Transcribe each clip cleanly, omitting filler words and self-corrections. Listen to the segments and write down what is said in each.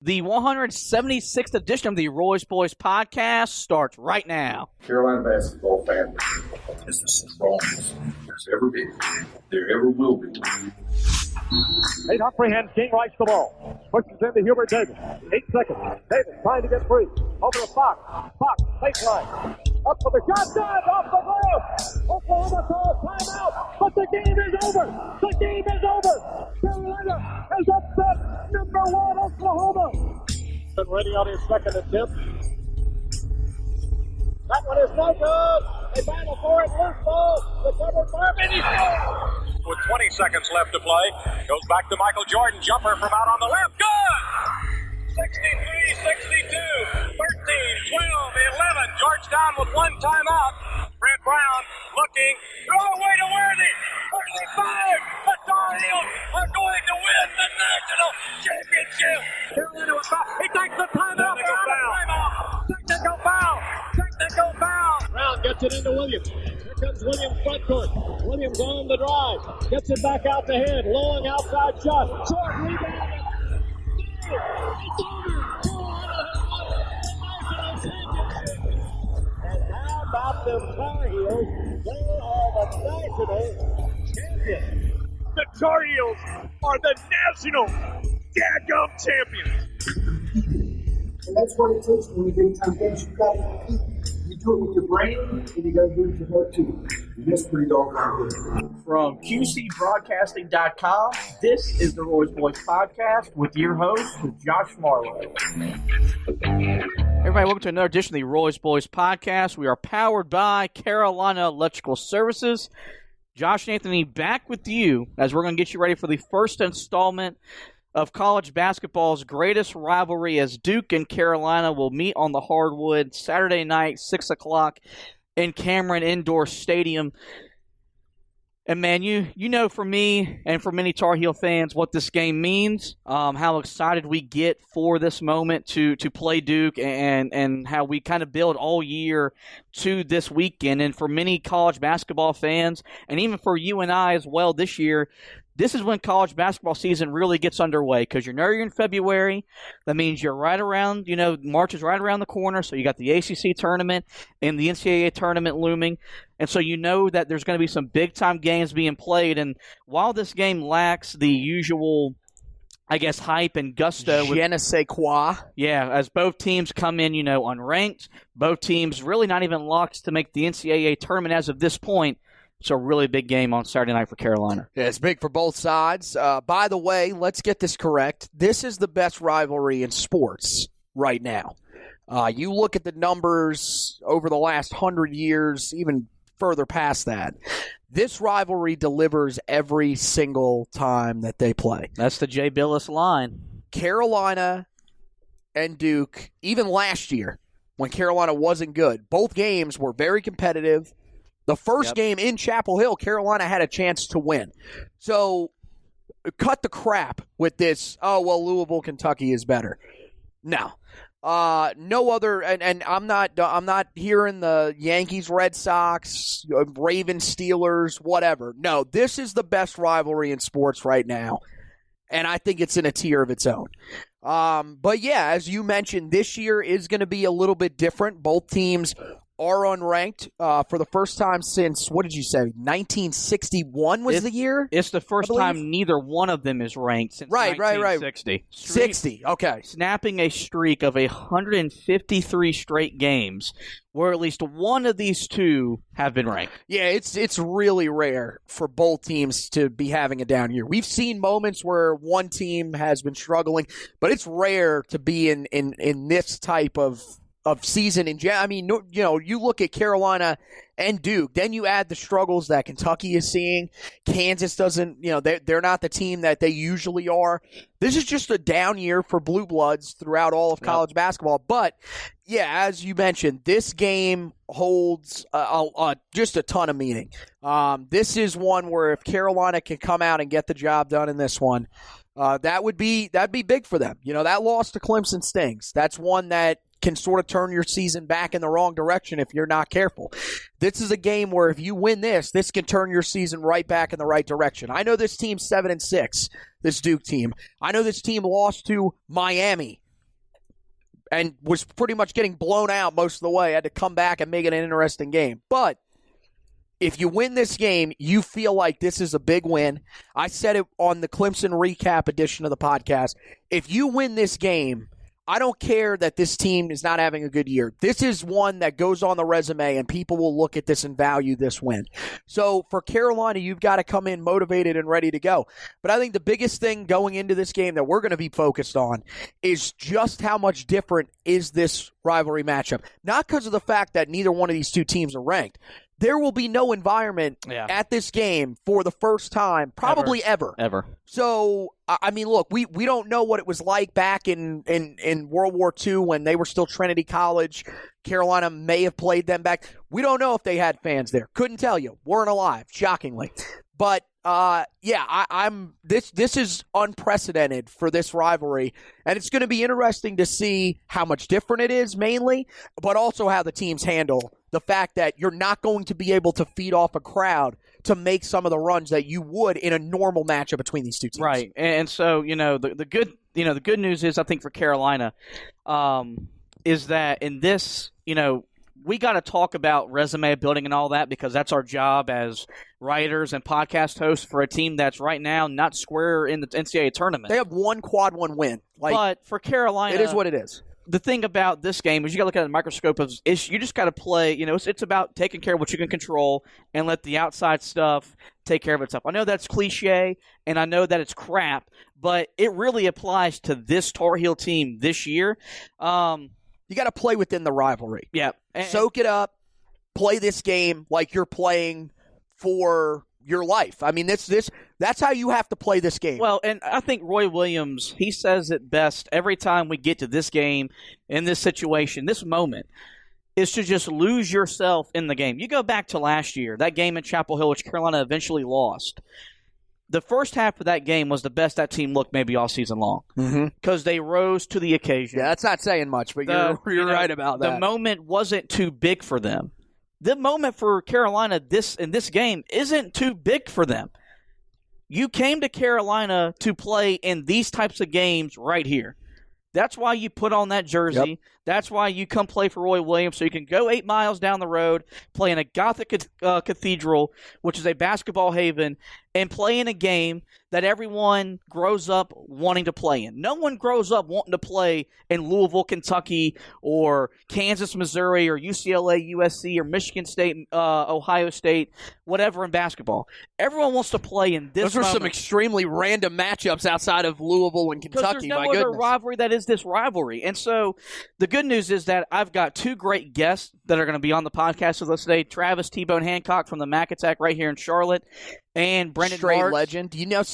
The 176th edition of the Roy's Boys podcast starts right now. Carolina basketball family is the strongest there's ever been, there ever will be. Hancock freehands, King rights the ball. Pushes into Hubert Davis. 8 seconds. Davis trying to get free. Over to Fox. Fox, baseline. Up for the shot. Dive off the glass. Oklahoma calls timeout. But the game is over. The game is over. Carolina has upset number 1 Oklahoma. Been ready on his second attempt. That one is no good. They battle for it. Loose ball. Recovered Marvin. He scores. With 20 seconds left to play. Goes back to Michael Jordan. Jumper from out on the left. Good! 63, 62, 13, 12, 11. Georgetown with one timeout. Brent Brown looking. Throw away to Worthy. 35. The Tar Heels are going to win the national championship. Carolina with foul. He takes the timeout. Technical foul. Technical foul. Brown gets it into Williams. Here comes Williams front court. Williams on the drive. Gets it back out the head. Long outside shot. Short rebound. It's over. And how about the Tar Heels? They are the national champions. The Tar Heels are the national daggum champions. And that's what it takes when you big time games. You got to compete. You do it with your brain, and you got to do it with your heart too. And that's pretty doggone good. From QCBroadcasting.com, this is the Roy's Boys podcast with your host, Josh Marlowe. Everybody, welcome to another edition of the Roy's Boys podcast. We are powered by Carolina Electrical Services. Josh and Anthony back with you as we're going to get you ready for the first installment of college basketball's greatest rivalry, as Duke and Carolina will meet on the hardwood Saturday night, 6 o'clock in Cameron Indoor Stadium. And, man, you know from me and from many Tar Heel fans what this game means, how excited we get for this moment to play Duke, and how we kind of build all year to this weekend. And for many college basketball fans, and even for you and I as well this year, this is when college basketball season really gets underway, because you're in February. That means you're right around, March is right around the corner. So you got the ACC tournament and the NCAA tournament looming. And so you know that there's going to be some big-time games being played. And while this game lacks the usual, I guess, hype and gusto. Je ne sais quoi. Yeah, as both teams come in, unranked. Both teams really not even locked to make the NCAA tournament as of this point. So a really big game on Saturday night for Carolina. Yeah, it's big for both sides. By the way, let's get this correct. This is the best rivalry in sports right now. You look at the numbers over the last 100 years, even further past that. This rivalry delivers every single time that they play. That's the Jay Billis line. Carolina and Duke, even last year when Carolina wasn't good, both games were very competitive. The first game in Chapel Hill, Carolina had a chance to win. So cut the crap with this, Louisville, Kentucky is better. No. No other, and I'm not hearing the Yankees, Red Sox, Ravens, Steelers, whatever. No, this is the best rivalry in sports right now, and I think it's in a tier of its own. But yeah, as you mentioned, this year is going to be a little bit different. Both teams are unranked for the first time since, what did you say, 1961 was the year? It's the first time neither one of them is ranked since 1960. Right. 60, okay. Snapping a streak of 153 straight games where at least one of these two have been ranked. Yeah, it's really rare for both teams to be having a down year. We've seen moments where one team has been struggling, but it's rare to be in this type of season. I mean, you look at Carolina and Duke, then you add the struggles that Kentucky is seeing. Kansas doesn't, they're not the team that they usually are. This is just a down year for Blue Bloods throughout all of college basketball. But, yeah, as you mentioned, this game holds just a ton of meaning. This is one where if Carolina can come out and get the job done in this one, that'd be big for them. That loss to Clemson stings. That's one that can sort of turn your season back in the wrong direction if you're not careful. This is a game where if you win this can turn your season right back in the right direction. I know this team's 7-6, this Duke team. I know this team lost to Miami and was pretty much getting blown out most of the way. Had to come back and make it an interesting game. But if you win this game, you feel like this is a big win. I said it on the Clemson recap edition of the podcast. If you win this game, I don't care that this team is not having a good year. This is one that goes on the resume, and people will look at this and value this win. So for Carolina, you've got to come in motivated and ready to go. But I think the biggest thing going into this game that we're going to be focused on is just how much different is this rivalry matchup. Not because of the fact that neither one of these two teams are ranked. There will be no environment at this game for the first time, probably ever. So, I mean, look, we don't know what it was like back in World War II when they were still Trinity College. Carolina may have played them back. We don't know if they had fans there. Couldn't tell you. Weren't alive, shockingly. But this is unprecedented for this rivalry, and it's going to be interesting to see how much different it is, mainly, but also how the teams handle the fact that you're not going to be able to feed off a crowd to make some of the runs that you would in a normal matchup between these two teams. Right, and so the good news is, I think, for Carolina, is that in this, we got to talk about resume building and all that, because that's our job as writers and podcast hosts for a team that's right now not square in the NCAA tournament. They have one quad one win. But for Carolina, it is what it is. The thing about this game is you got to look at the microscope of you just got to play. It's about taking care of what you can control and let the outside stuff take care of itself. I know that's cliche, and I know that it's crap, but it really applies to this Tar Heel team this year. You got to play within the rivalry. Yeah. Soak it up. Play this game like you're playing for your life. I mean, that's how you have to play this game. Well, and I think Roy Williams, he says it best every time we get to this game, in this situation, this moment, is to just lose yourself in the game. You go back to last year, that game in Chapel Hill, which Carolina eventually lost. The first half of that game was the best that team looked maybe all season long, because they rose to the occasion. Yeah, that's not saying much, but you're right about that. The moment wasn't too big for them. The moment for Carolina in this game isn't too big for them. You came to Carolina to play in these types of games right here. That's why you put on that jersey. Yep. That's why you come play for Roy Williams, so you can go 8 miles down the road, play in a Gothic cathedral, which is a basketball haven, and play in a game that everyone grows up wanting to play in. No one grows up wanting to play in Louisville, Kentucky, or Kansas, Missouri, or UCLA, USC, or Michigan State, Ohio State, whatever in basketball. Everyone wants to play in this. Those were some extremely random matchups outside of Louisville and Kentucky. Because there's no other rivalry that is this rivalry. And so the good news is that I've got two great guests that are going to be on the podcast with us today. Travis T-Bone Hancock from the Mac Attack right here in Charlotte, and Brendan Straight Marks. legend. You know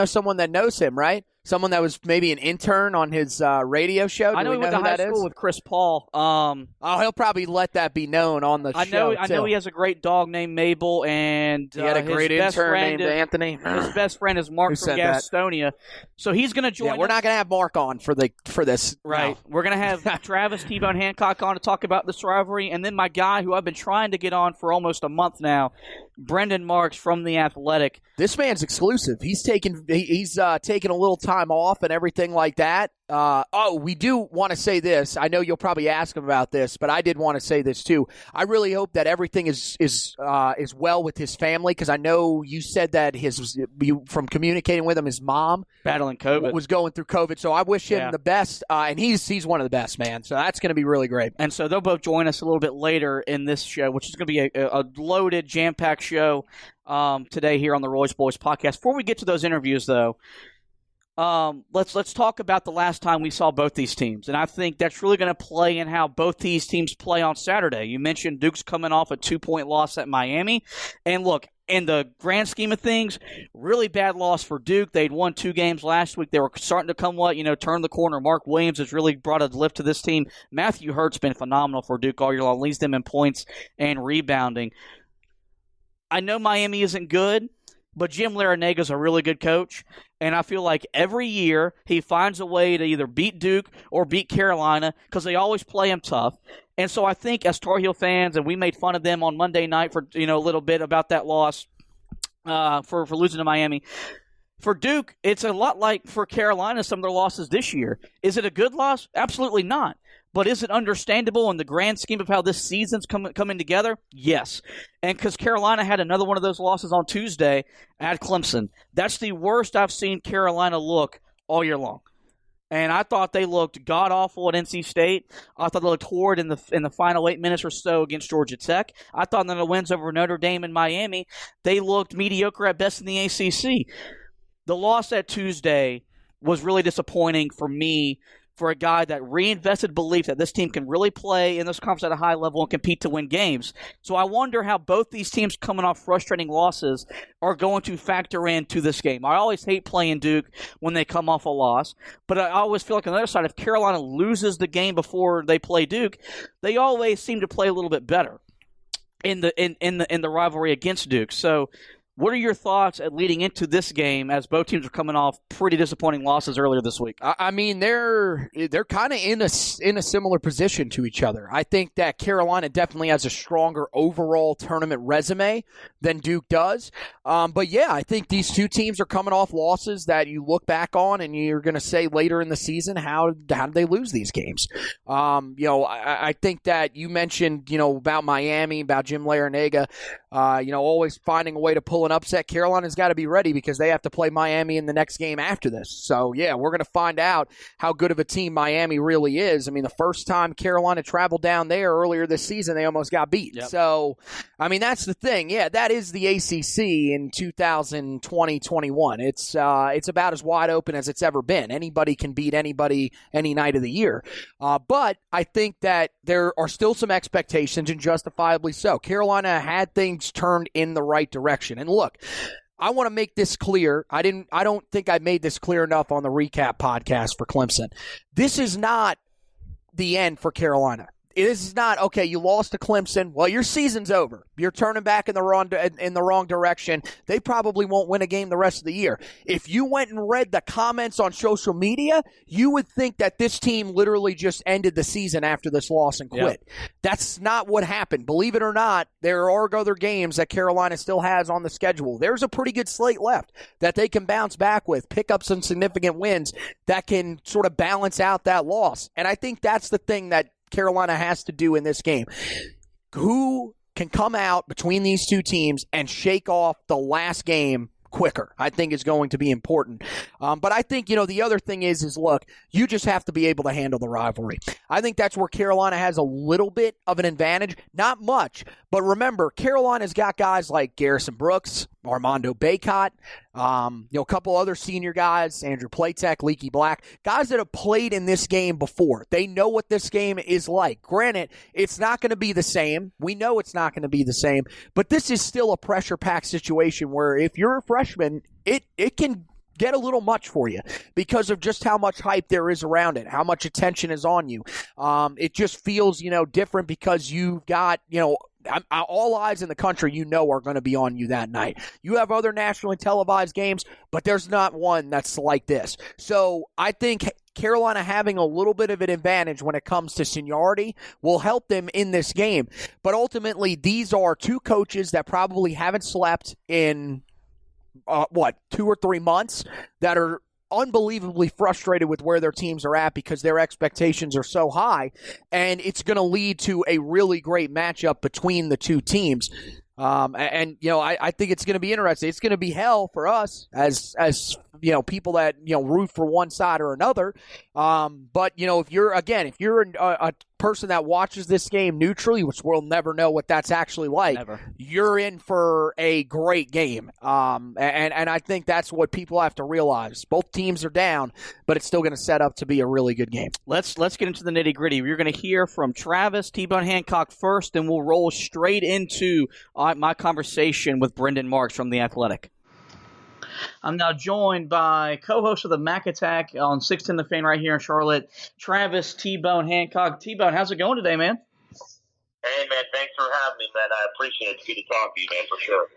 someone that knows him, right? Someone that was maybe an intern on his radio show. I know he went to high school with Chris Paul. He'll probably let that be known on the show. I know he has a great dog named Mabel, and he had a great intern named Anthony. His best friend is Mark from Gastonia, so he's going to join. Yeah, we're not going to have Mark on for this. Right, no. We're going to have Travis T-Bone Hancock on to talk about this rivalry, and then my guy who I've been trying to get on for almost a month now, Brendan Marks from The Athletic. This man's exclusive. He's taking a little time off and everything like that. We do want to say this. I know you'll probably ask him about this, but I did want to say this too. I really hope that everything is well with his family, because I know you said that from communicating with him, his mom battling COVID was going through COVID. So I wish him the best, and he's one of the best, man. So that's going to be really great. And so they'll both join us a little bit later in this show, which is going to be a loaded, jam-packed show today here on the Royce Boys podcast. Before we get to those interviews, though, let's talk about the last time we saw both these teams, and I think that's really going to play in how both these teams play on Saturday. You mentioned Duke's coming off a 2-point loss at Miami, and look, in the grand scheme of things, really bad loss for Duke. They'd won 2 games last week. They were starting to turn the corner. Mark Williams has really brought a lift to this team. Matthew Hurt's been phenomenal for Duke all year long, leads them in points and rebounding. I know Miami isn't good, but Jim Larrañaga's a really good coach, and I feel like every year he finds a way to either beat Duke or beat Carolina, because they always play him tough. And so I think as Tar Heel fans, and we made fun of them on Monday night for a little bit about that loss for losing to Miami. For Duke, it's a lot like for Carolina, some of their losses this year. Is it a good loss? Absolutely not. But is it understandable in the grand scheme of how this season's coming together? Yes. And because Carolina had another one of those losses on Tuesday at Clemson. That's the worst I've seen Carolina look all year long. And I thought they looked god-awful at NC State. I thought they looked horrid in the final 8 minutes or so against Georgia Tech. I thought in the wins over Notre Dame and Miami, they looked mediocre at best in the ACC. The loss at Tuesday was really disappointing for me, for a guy that reinvested belief that this team can really play in this conference at a high level and compete to win games. So I wonder how both these teams coming off frustrating losses are going to factor into this game. I always hate playing Duke when they come off a loss, but I always feel like on the other side, if Carolina loses the game before they play Duke, they always seem to play a little bit better in the rivalry against Duke. So what are your thoughts at leading into this game as both teams are coming off pretty disappointing losses earlier this week? I mean, they're kind of in a similar position to each other. I think that Carolina definitely has a stronger overall tournament resume than Duke does. But yeah, I think these two teams are coming off losses that you look back on and you're going to say later in the season, how did they lose these games? I think that you mentioned, about Miami, about Jim Larrañaga, always finding a way to pull an upset. Carolina's got to be ready because they have to play Miami in the next game after this. So, yeah, we're going to find out how good of a team Miami really is. I mean, the first time Carolina traveled down there earlier this season, they almost got beat. Yep. So, I mean, that's the thing. Yeah, that is the ACC in 2020-21. It's about as wide open as it's ever been. Anybody can beat anybody any night of the year. But I think that there are still some expectations, and justifiably so. Carolina had things turned in the right direction. And look, I want to make this clear. I don't think I made this clear enough on the recap podcast for Clemson. This is not the end for Carolina. This is not, okay, you lost to Clemson. Well, your season's over. You're turning back in the wrong direction. They probably won't win a game the rest of the year. If you went and read the comments on social media, you would think that this team literally just ended the season after this loss and quit. Yep. That's not what happened. Believe it or not, there are other games that Carolina still has on the schedule. There's a pretty good slate left that they can bounce back with, pick up some significant wins that can sort of balance out that loss. And I think that's the thing that Carolina has to do in this game. Who can come out between these two teams and shake off the last game quicker, I think is going to be important. But I think, the other thing is look, you just have to be able to handle the rivalry. I think that's where Carolina has a little bit of an advantage. Not much, but remember, Carolina's got guys like Garrison Brooks, Armando Bacot, a couple other senior guys, Andrew Platek, Leaky Black, guys that have played in this game before. They know what this game is like. Granted, it's not going to be the same. We know it's not going to be the same, but this is still a pressure-packed situation where if you're a freshman, it can get a little much for you because of just how much hype there is around it, how much attention is on you. It just feels, different because you've got, all eyes in the country, are going to be on you that night. You have other nationally televised games, but there's not one that's like this. So I think Carolina having a little bit of an advantage when it comes to seniority will help them in this game. But ultimately, these are two coaches that probably haven't slept in 2 or 3 months, that are unbelievably frustrated with where their teams are at because their expectations are so high, and it's going to lead to a really great matchup between the two teams. I think it's going to be interesting. It's going to be hell for us as people that root for one side or another. But if you're a person that watches this game neutrally, which we'll never know what that's actually like, you're in for a great game. And I think that's what people have to realize. Both teams are down, but it's still going to set up to be a really good game. Let's get into the nitty gritty. You're going to hear from Travis T-Bone Hancock first, and we'll roll straight into my conversation with Brendan Marks from The Athletic. I'm now joined by co-host of the Mac Attack on 610 The Fan right here in Charlotte, Travis T-Bone Hancock. T-Bone, how's it going today, man? Hey, man, thanks for having me, man. I appreciate it. It's good to talk to you, man, for sure.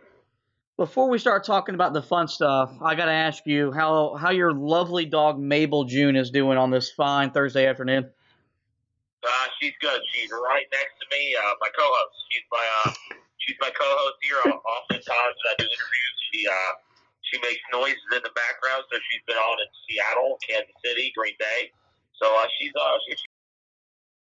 Before we start talking about the fun stuff, I got to ask you how your lovely dog Mabel June is doing on this fine Thursday afternoon. She's good. She's right next to me, my co-host. She's my co-host here. Oftentimes when I do interviews, she makes noises in the background, so she's been on in Seattle, Kansas City, Green Bay. So she's